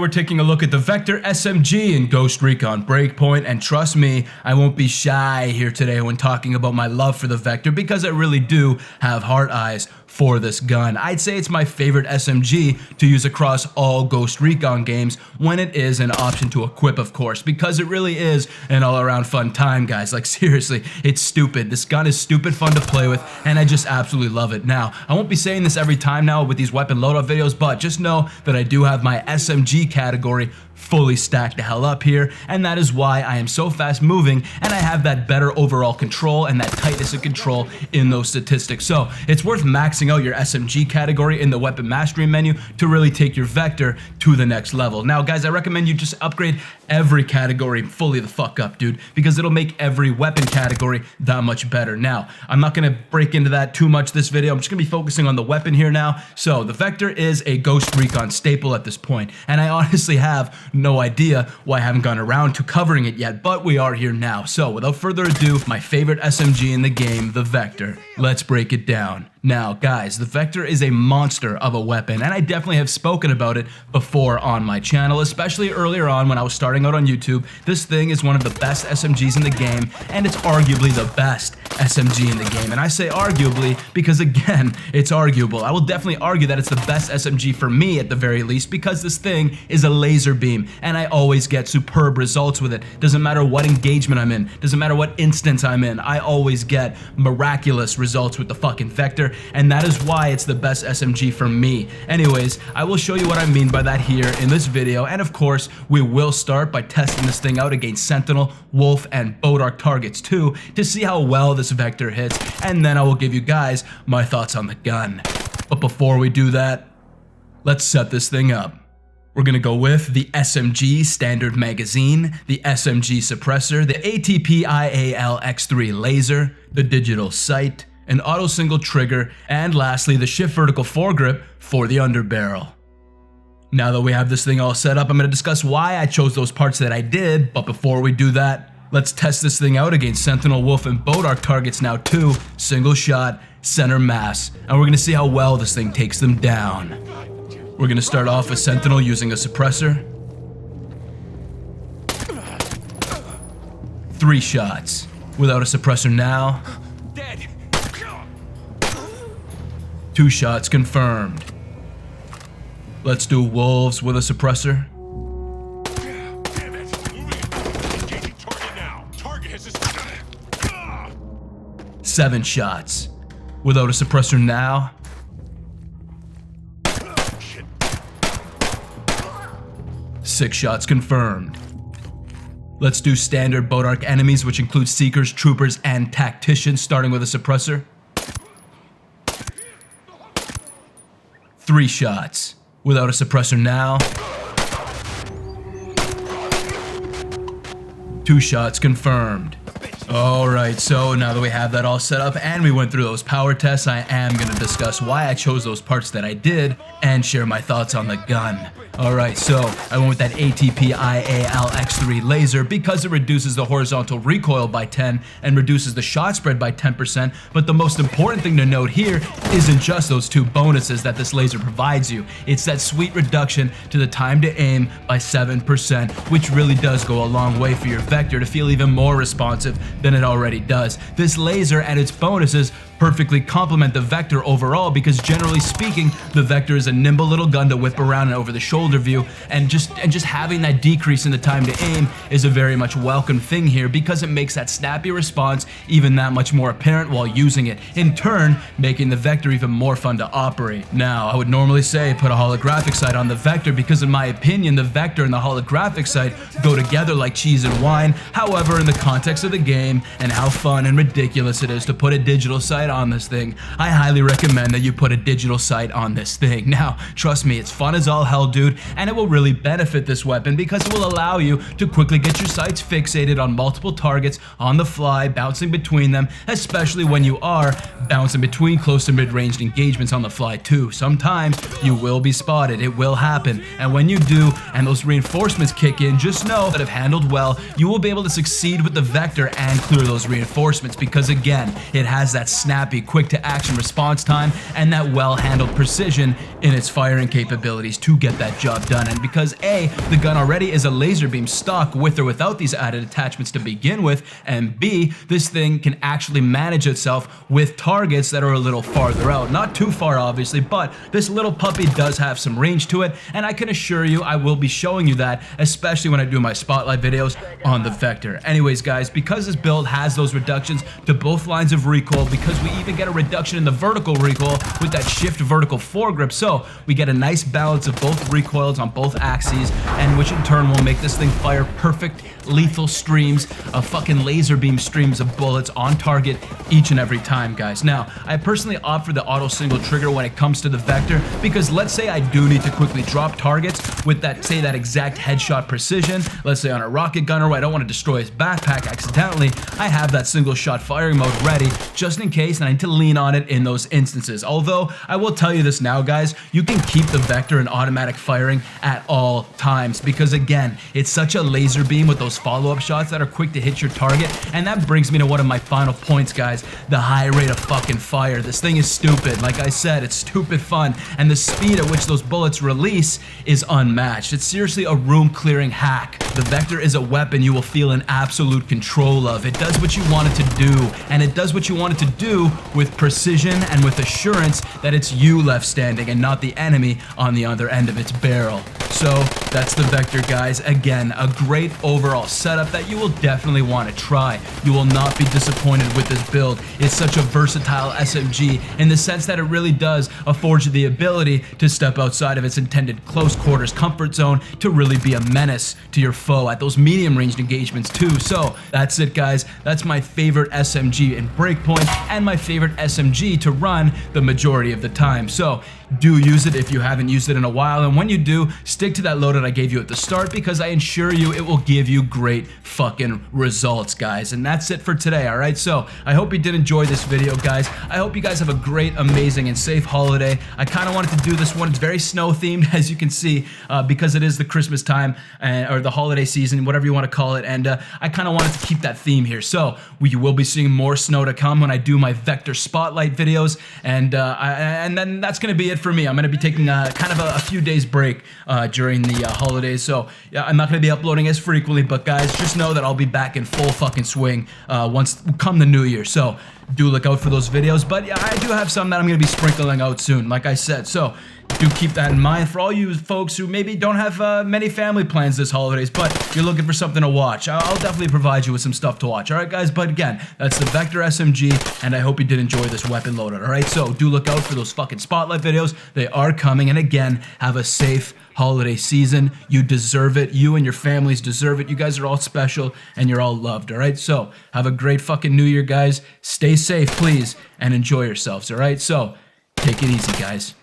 we're taking a look at the Vector SMG in Ghost Recon Breakpoint, and trust me, I won't be shy here today when talking about my love for the Vector because I really do have heart eyes for this gun. I'd say it's my favorite SMG to use across all Ghost Recon games when it is an option to equip, of course, because it really is an all-around fun time, guys. Like, seriously, it's stupid. This gun is stupid fun to play with, and I just absolutely love it. Now, I won't be saying this every time now with these weapon loadout videos, but just know that I do have my SMG category fully stacked the hell up here, and that is why I am so fast moving and I have that better overall control and that tightness of control in those statistics. So it's worth maxing out your SMG category in the weapon mastery menu to really take your Vector to the next level. Now guys, I recommend you just upgrade every category fully the fuck up, dude, because it'll make every weapon category that much better. Now, I'm not gonna break into that too much this video. I'm just gonna be focusing on the weapon here now. So the Vector is a Ghost Recon staple at this point, and I honestly have no idea why I haven't gone around to covering it yet, but we are here now. So without further ado, my favorite SMG in the game, the Vector. Let's break it down. Now guys, the Vector is a monster of a weapon, and I definitely have spoken about it before on my channel, especially earlier on when I was starting out on YouTube. This thing is one of the best SMGs in the game, and it's arguably the best SMG in the game. And I say arguably because, again, it's arguable. I will definitely argue that it's the best SMG for me at the very least, because this thing is a laser beam, and I always get superb results with it. Doesn't matter what engagement I'm in, doesn't matter what instance I'm in, I always get miraculous results with the fucking Vector, and that is why it's the best SMG for me. Anyways, I will show you what I mean by that here in this video, and of course, we will start by testing this thing out against Sentinel, Wolf, and Bodark targets too, to see how well this Vector hits, and then I will give you guys my thoughts on the gun. But before we do that, let's set this thing up. We're gonna go with the SMG standard magazine, the SMG suppressor, the ATP IAL X3 laser, the digital sight, an auto single trigger, and lastly the shift vertical foregrip for the underbarrel. Now that we have this thing all set up, I'm going to discuss why I chose those parts that I did, but before we do that, let's test this thing out against Sentinel, Wolf, and Bodark targets now too, single shot, center mass, and we're going to see how well this thing takes them down. We're going to start off with Sentinel using a suppressor. 3 shots. Without a suppressor now. 2 shots confirmed. Let's do Wolves with a suppressor. 7 shots. Without a suppressor now. 6 shots confirmed. Let's do standard Bodark enemies, which include Seekers, Troopers, and Tacticians, starting with a suppressor. 3 shots. Without a suppressor now. 2 shots confirmed. Alright, so now that we have that all set up and we went through those power tests, I am going to discuss why I chose those parts that I did and share my thoughts on the gun. Alright, so I went with that ATP IAL X3 laser because it reduces the horizontal recoil by 10 and reduces the shot spread by 10%, but the most important thing to note here isn't just those 2 bonuses that this laser provides you, it's that sweet reduction to the time to aim by 7%, which really does go a long way for your Vector to feel even more responsive than it already does. This laser and its bonuses perfectly complement the Vector overall because, generally speaking, the Vector is a nimble little gun to whip around and over the shoulder view, and just having that decrease in the time to aim is a very much welcome thing here because it makes that snappy response even that much more apparent while using it, in turn making the Vector even more fun to operate. Now, I would normally say put a holographic sight on the Vector because, in my opinion, the Vector and the holographic sight go together like cheese and wine. However, in the context of the game and how fun and ridiculous it is to put a digital sight on this thing, I highly recommend that you put a digital sight on this thing. Now, trust me, it's fun as all hell, dude, and it will really benefit this weapon because it will allow you to quickly get your sights fixated on multiple targets on the fly, bouncing between them, especially when you are bouncing between close to mid-ranged engagements on the fly too. Sometimes you will be spotted, it will happen, and when you do and those reinforcements kick in, just know that if handled well, you will be able to succeed with the Vector and clear those reinforcements because, again, it has that snap snappy, quick to action response time, and that well-handled precision in its firing capabilities to get that job done. And because A, the gun already is a laser beam stock with or without these added attachments to begin with, and B, this thing can actually manage itself with targets that are a little farther out. Not too far obviously, but this little puppy does have some range to it, and I can assure you I will be showing you that, especially when I do my spotlight videos on the Vector. Anyways guys, because this build has those reductions to both lines of recoil, because we even get a reduction in the vertical recoil with that shift vertical foregrip, so we get a nice balance of both recoils on both axes, and which in turn will make this thing fire perfect lethal streams of fucking laser beam streams of bullets on target each and every time, guys. Now, I personally opt for the auto single trigger when it comes to the Vector, because let's say I do need to quickly drop targets with that, say, that exact headshot precision, let's say on a rocket gunner where I don't want to destroy his backpack accidentally, I have that single shot firing mode ready just in case, and I need to lean on it in those instances. Although, I will tell you this now, guys, you can keep the Vector in automatic firing at all times, because again, it's such a laser beam with those follow-up shots that are quick to hit your target. And that brings me to one of my final points, guys, the high rate of fucking fire. This thing is stupid. Like I said, it's stupid fun, and the speed at which those bullets release is unmatched. It's seriously a room-clearing hack. The Vector is a weapon you will feel in absolute control of. It does what you want it to do, and it does what you want it to do with precision and with assurance that it's you left standing and not the enemy on the other end of its barrel. So that's the Vector, guys. Again, a great overall setup that you will definitely want to try. You will not be disappointed with this build. It's such a versatile SMG in the sense that it really does afford you the ability to step outside of its intended close quarters comfort zone to really be a menace to your foe at those medium ranged engagements too. So that's it, guys. That's my favorite SMG in Breakpoint and my favorite SMG to run the majority of the time. So do use it if you haven't used it in a while, and when you do, stick to that loadout I gave you at the start, because I assure you it will give you great fucking results, guys. And that's it for today, alright? So I hope you did enjoy this video, guys. I hope you guys have a great, amazing, and safe holiday. I kind of wanted to do this one. It's very snow themed, as you can see, because it is the Christmas time, or the holiday season, whatever you want to call it, and I kind of wanted to keep that theme here. So we will be seeing more snow to come when I do my Vector spotlight videos, and then that's going to be it for me. I'm going to be taking kind of a few days break during the holidays, so yeah, I'm not going to be uploading as frequently, but guys, just know that I'll be back in full fucking swing once come the new year, so do look out for those videos. But yeah, I do have some that I'm going to be sprinkling out soon, like I said, so do keep that in mind for all you folks who maybe don't have many family plans this holidays, but you're looking for something to watch. I'll definitely provide you with some stuff to watch. Alright guys, but again, that's the Vector SMG, and I hope you did enjoy this weapon loadout. Alright, so do look out for those fucking spotlight videos. They are coming, and again, have a safe holiday season. You deserve it. You and your families deserve it. You guys are all special, and you're all loved. Alright, so have a great fucking new year, guys. Stay safe, please, and enjoy yourselves. Alright, so take it easy, guys.